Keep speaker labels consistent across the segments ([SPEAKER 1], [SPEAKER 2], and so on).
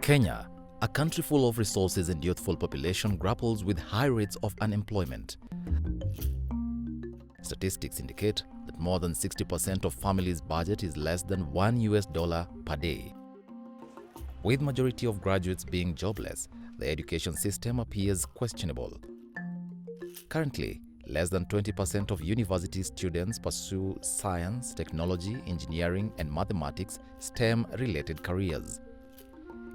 [SPEAKER 1] Kenya, a country full of resources and youthful population, grapples with high rates of unemployment. Statistics indicate that more than 60% of families' budget is less than $1 per day. With majority of graduates being jobless, the education system appears questionable. Currently, less than 20% of university students pursue science, technology, engineering, and mathematics STEM-related careers.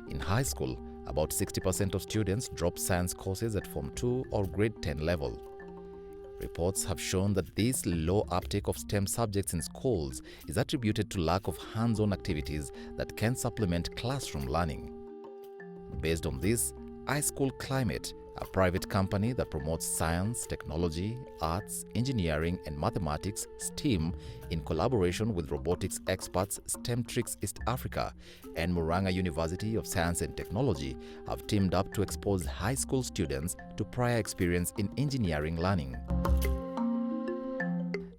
[SPEAKER 1] In high school, about 60% of students drop science courses at Form 2 or Grade 10 level. Reports have shown that this low uptake of STEM subjects in schools is attributed to lack of hands-on activities that can supplement classroom learning. Based on this, iSchool Climate, a private company that promotes science, technology, arts, engineering, and mathematics (STEAM) in collaboration with robotics experts STEMtrix East Africa and Murang'a University of Science and Technology, have teamed up to expose high school students to prior experience in engineering learning.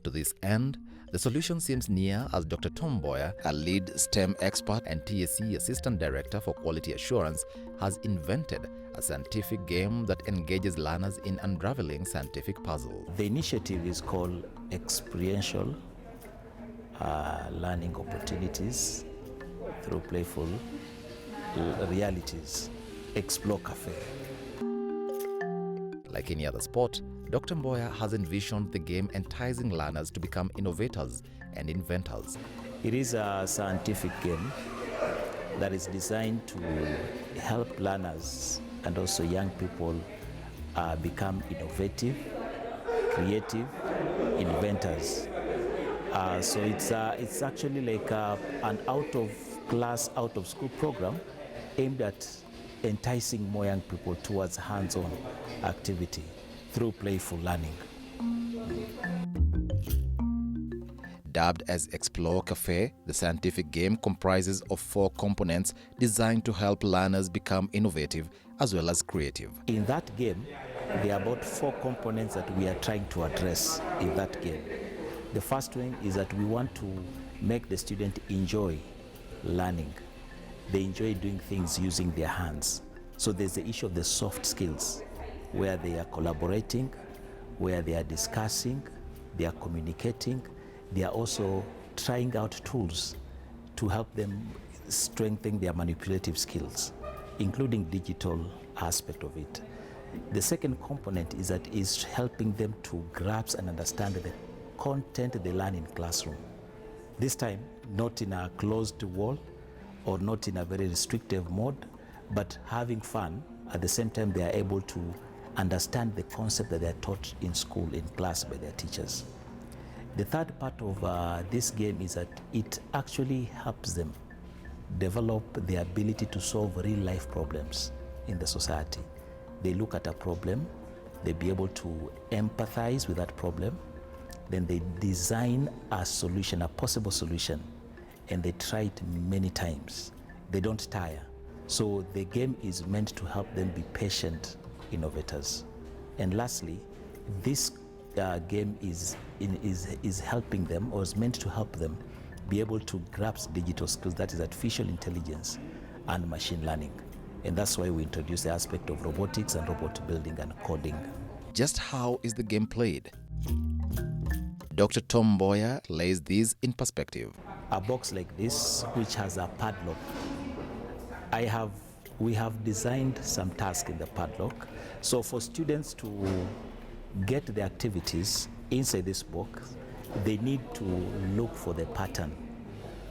[SPEAKER 1] To this end, the solution seems near as Dr. Tom Mboya, a lead STEM expert and TSC Assistant Director for Quality Assurance, has invented a scientific game that engages learners in unraveling scientific puzzles.
[SPEAKER 2] The initiative is called Experiential Learning Opportunities through Playful Realities, Explore Cafe.
[SPEAKER 1] Like any other sport, Dr. Mboya has envisioned the game enticing learners to become innovators and inventors.
[SPEAKER 2] It is a scientific game that is designed to help learners and also young people become innovative, creative, inventors. So it's actually like an out-of-class, out-of-school program aimed at enticing more young people towards hands-on activity through playful learning.
[SPEAKER 1] Dubbed as Explore Cafe, the scientific game comprises of 4 components designed to help learners become innovative as well as creative.
[SPEAKER 2] In that game, there are about 4 components that we are trying to address in that game. The first one is that we want to make the student enjoy learning. They enjoy doing things using their hands. So there's the issue of the soft skills, where they are collaborating, where they are discussing, they are communicating, they are also trying out tools to help them strengthen their manipulative skills, including digital aspect of it. The second component is that is helping them to grasp and understand the content they learn in classroom. This time, not in a closed wall or not in a very restrictive mode, but having fun. At the same time, they are able to understand the concept that they are taught in school, in class by their teachers. The third part of this game is that it actually helps them develop the ability to solve real-life problems in the society. They look at a problem, they be able to empathize with that problem, then they design a solution, a possible solution, and they try it many times. They don't tire. So the game is meant to help them be patient innovators. And lastly, this game is helping them, or is meant to help them be able to grasp digital skills, that is artificial intelligence and machine learning. And that's why we introduce the aspect of robotics and robot building and coding.
[SPEAKER 1] Just how is the game played? Dr. Tom Mboya lays this in perspective.
[SPEAKER 2] A box like this, which has a padlock, we have designed some tasks in the padlock. So for students to get the activities inside this box, they need to look for the pattern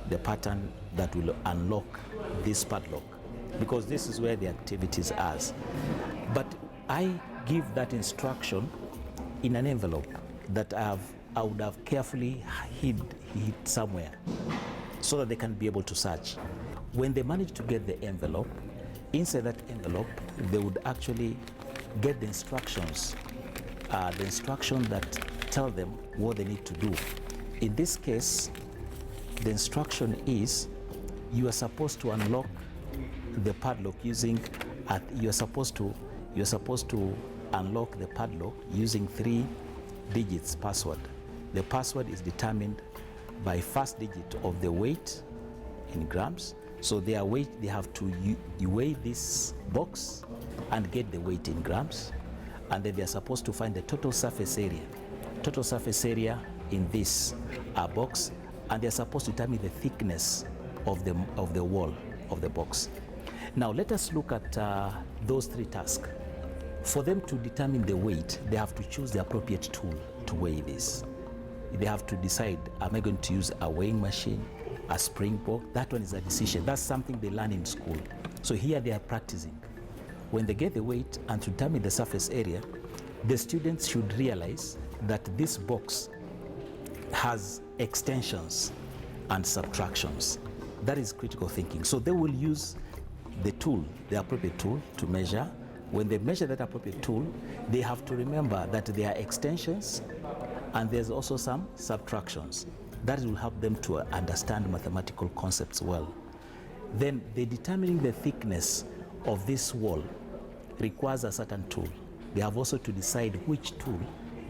[SPEAKER 2] that will unlock this padlock, because this is where the activities are. But I give that instruction in an envelope that I would have carefully hid somewhere so that they can be able to search. When they manage to get the envelope, inside that envelope, they would actually get the instructions that tell them what they need to do. In this case, the instruction is you are supposed to unlock the padlock using you are supposed to unlock the padlock using 3 digits password. The password is determined by first digit of the weight in grams So their weight, they have to weigh this box and get the weight in grams, and then they're supposed to find the total surface area in this box, and they're supposed to determine the thickness of the wall of the box. Now let us look at those three tasks. For them to determine the weight, they have to choose the appropriate tool to weigh this. They have to decide, am I going to use a weighing machine, a springbok? That one is a decision. That's something they learn in school. So here they are practicing. When they get the weight and to determine the surface area, the students should realize that this box has extensions and subtractions. That is critical thinking. So they will use the tool, the appropriate tool, to measure. When they measure that appropriate tool, they have to remember that there are extensions and there's also some subtractions. That will help them to understand mathematical concepts well. Then determining the thickness of this wall requires a certain tool. They have also to decide which tool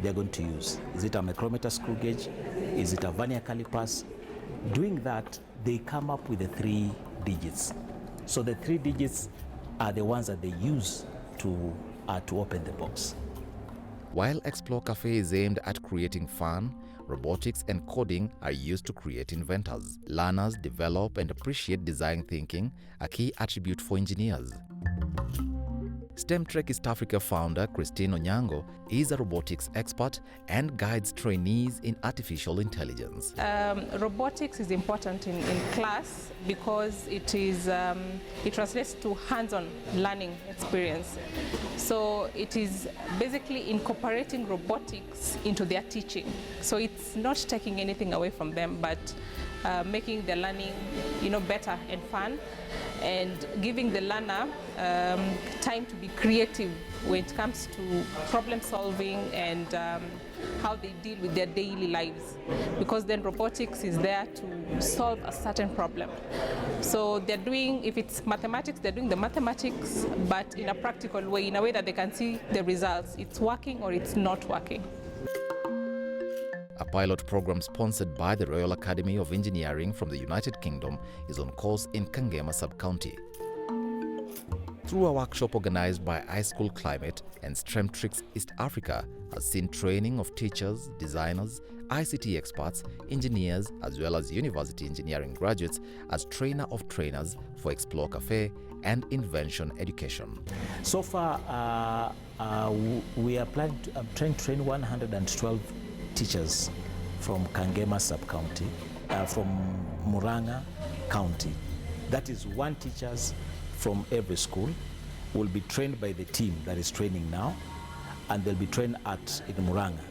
[SPEAKER 2] they're going to use. Is it a micrometer screw gauge? Is it a vernier calipers? Doing that, they come up with the 3 digits. So the 3 digits are the ones that they use to open the box.
[SPEAKER 1] While Explore Cafe is aimed at creating fun, robotics and coding are used to create inventors. Learners develop and appreciate design thinking, a key attribute for engineers. STEMtrek East Africa founder Christine Onyango is a robotics expert and guides trainees in artificial intelligence.
[SPEAKER 3] Robotics is important in class because it translates to hands-on learning experience. So it is basically incorporating robotics into their teaching. So it's not taking anything away from them, but making the learning, better and fun, and giving the learner time to be creative when it comes to problem solving and how they deal with their daily lives. Because then robotics is there to solve a certain problem. So they're doing, if it's mathematics, they're doing the mathematics, but in a practical way, in a way that they can see the results. It's working or it's not working.
[SPEAKER 1] A pilot program sponsored by the Royal Academy of Engineering from the United Kingdom is on course in Kangema Sub-County. Through a workshop organized by iSchool Climate and STEMtrek East Africa has seen training of teachers, designers, ICT experts, engineers, as well as university engineering graduates as trainer of trainers for Explore Cafe and invention education.
[SPEAKER 2] So far, we are planning to train 112 teachers from Kangema Sub-County, from Muranga County. That is 1 teacher from every school will be trained by the team that is training now, and they'll be trained in Muranga.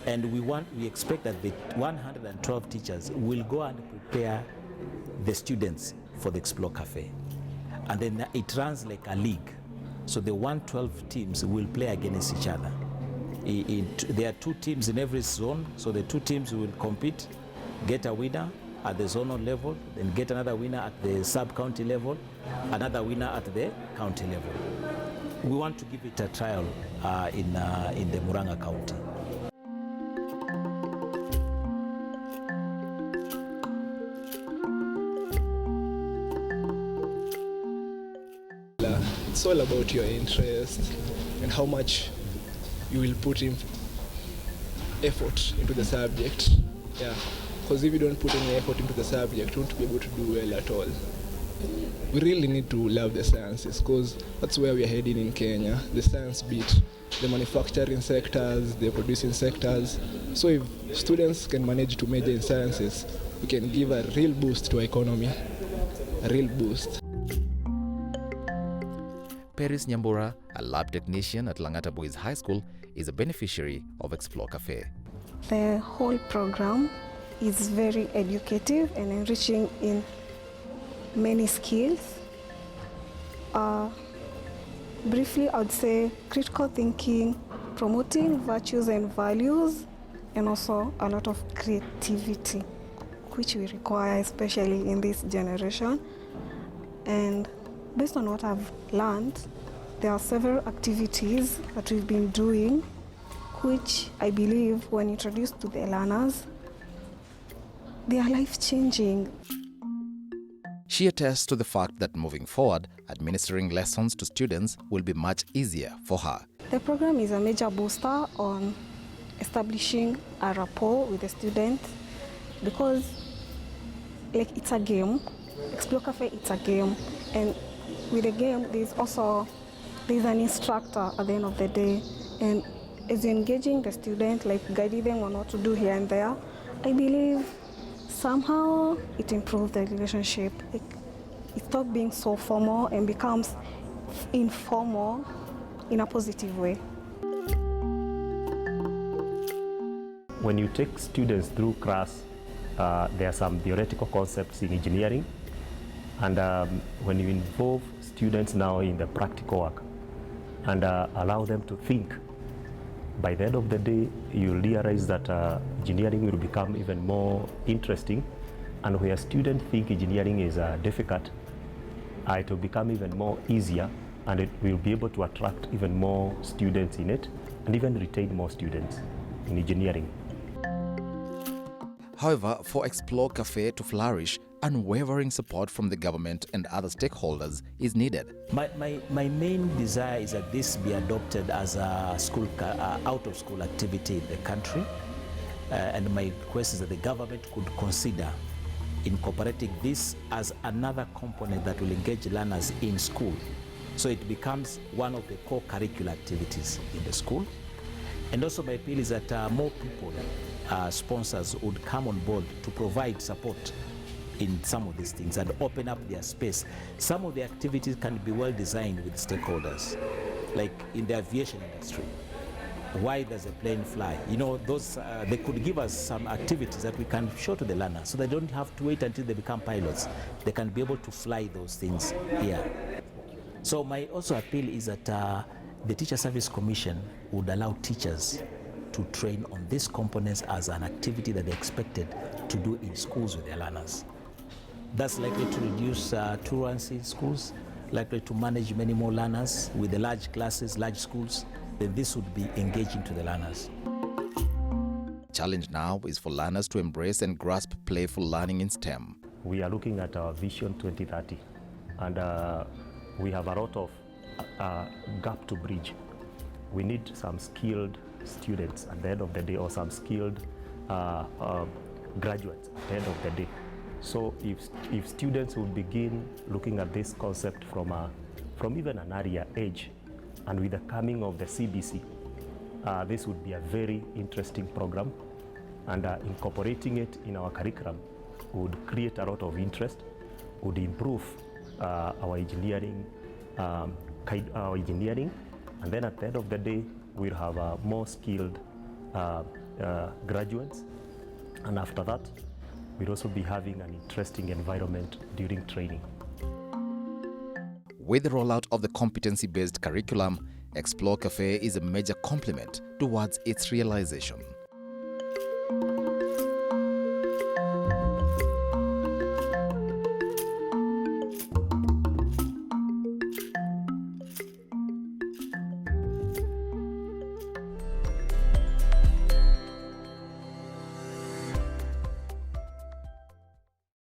[SPEAKER 2] And we expect that the 112 teachers will go and prepare the students for the Explore Cafe. And then it runs like a league. So the 112 teams will play against each other. There are 2 teams in every zone, so the 2 teams will compete, get a winner at the zonal level, then get another winner at the sub-county level, another winner at the county level. We want to give it a trial in the Muranga County.
[SPEAKER 4] It's all about your interest and how much you will put in effort into the subject. Yeah, because if you don't put any effort into the subject, you won't be able to do well at all. We really need to love the sciences because that's where we are heading in Kenya, the science bit, the manufacturing sectors, the producing sectors. So if students can manage to major in sciences, we can give a real boost to our economy, a real boost.
[SPEAKER 1] Paris Nyambura, a lab technician at Langata Boys High School, is a beneficiary of Explore Cafe.
[SPEAKER 5] The whole program is very educative and enriching in many skills. Briefly, I would say critical thinking, promoting virtues and values, and also a lot of creativity, which we require, especially in this generation. And based on what I've learned, there are several activities that we've been doing, which I believe when introduced to the learners, they are life-changing.
[SPEAKER 1] She attests to the fact that moving forward, administering lessons to students will be much easier for her.
[SPEAKER 5] The program is a major booster on establishing a rapport with the student because it's a game. Explore Cafe, it's a game. And with the game, there's an instructor at the end of the day. And as you're engaging the student, guiding them on what to do here and there, I believe somehow it improves the relationship. It stops being so formal and becomes informal in a positive way.
[SPEAKER 6] When you take students through class, there are some theoretical concepts in engineering, and when you involve students now in the practical work and allow them to think, by the end of the day, you realize that engineering will become even more interesting, and where students think engineering is difficult, it will become even more easier, and it will be able to attract even more students in it and even retain more students in engineering.
[SPEAKER 1] However, for Explore Cafe to flourish, unwavering support from the government and other stakeholders is needed.
[SPEAKER 2] My main desire is that this be adopted as a school, out-of-school activity in the country. And my request is that the government could consider incorporating this as another component that will engage learners in school. So it becomes one of the core curricular activities in the school. And also my appeal is that more people, sponsors, would come on board to provide support in some of these things and open up their space. Some of the activities can be well designed with stakeholders, like in the aviation industry. Why does a plane fly? You know, those they could give us some activities that we can show to the learners so they don't have to wait until they become pilots. They can be able to fly those things here. So my also appeal is that the Teacher Service Commission would allow teachers to train on these components as an activity that they're expected to do in schools with their learners. That's likely to reduce truancy in schools, likely to manage many more learners with the large classes, large schools. Then this would be engaging to the learners.
[SPEAKER 1] Challenge now is for learners to embrace and grasp playful learning in STEM.
[SPEAKER 6] We are looking at our Vision 2030, and we have a lot of gap to bridge. We need some skilled students at the end of the day, or some skilled graduates at the end of the day. So if students would begin looking at this concept from even an earlier age, and with the coming of the CBC, this would be a very interesting program, and incorporating it in our curriculum would create a lot of interest, would improve our engineering, and then at the end of the day, we'll have more skilled graduates, and after that, we'll also be having an interesting environment during training.
[SPEAKER 1] With the rollout of the competency-based curriculum, Explore Cafe is a major complement towards its realization.